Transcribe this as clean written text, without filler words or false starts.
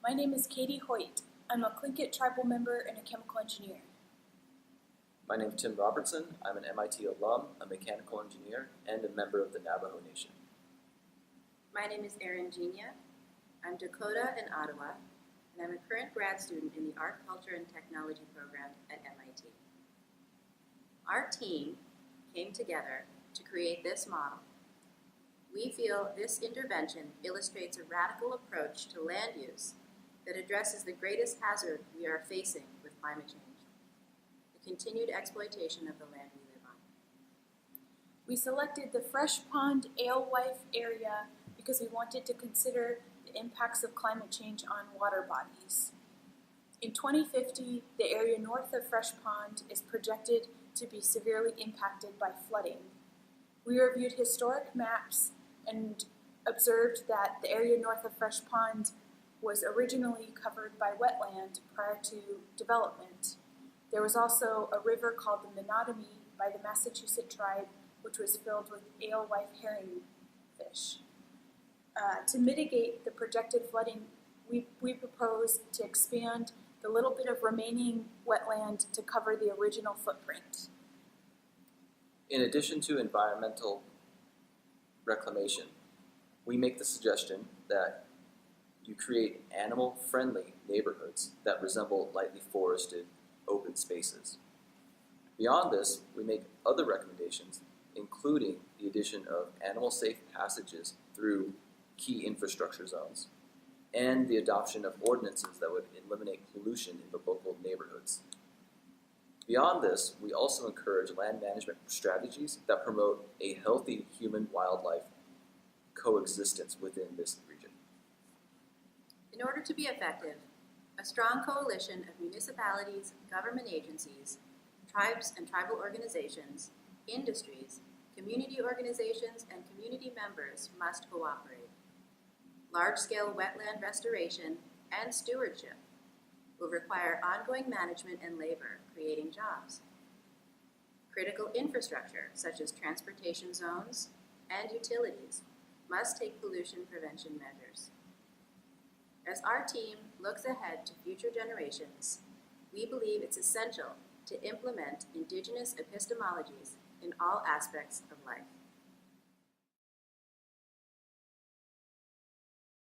My name is Katie Hoyt. I'm a Tlingit tribal member and a chemical engineer. My name is Tim Robertson. I'm an MIT alum, a mechanical engineer, and a member of the Navajo Nation. My name is Erin, Genia. I'm Dakota and Ottawa, and I'm a current grad student in the Art, Culture, and Technology program at MIT. Our team came together to create this model. We feel this intervention illustrates a radical approach to land use that addresses the greatest hazard we are facing with climate change: the continued exploitation of the land we live on. We selected the Fresh Pond Alewife area because we wanted to consider the impacts of climate change on water bodies. In 2050, the area north of Fresh Pond is projected to be severely impacted by flooding. We reviewed historic maps and observed that the area north of Fresh Pond was originally covered by wetland prior to development. There was also a river called the Menotomy by the Massachusetts tribe, which was filled with alewife herring fish. To mitigate the projected flooding, we propose to expand the little bit of remaining wetland to cover the original footprint. In addition to environmental reclamation, we make the suggestion that you create animal-friendly neighborhoods that resemble lightly forested open spaces. Beyond this, we make other recommendations, including the addition of animal-safe passages through key infrastructure zones, and the adoption of ordinances that would eliminate pollution in the local neighborhoods. Beyond this, we also encourage land management strategies that promote a healthy human-wildlife coexistence within this region. In order to be effective, a strong coalition of municipalities, government agencies, tribes and tribal organizations, industries, community organizations, and community members must cooperate. Large-scale wetland restoration and stewardship will require ongoing management and labor, creating jobs. Critical infrastructure, such as transportation zones and utilities, must take pollution prevention measures. As our team looks ahead to future generations, we believe it's essential to implement Indigenous epistemologies in all aspects of life.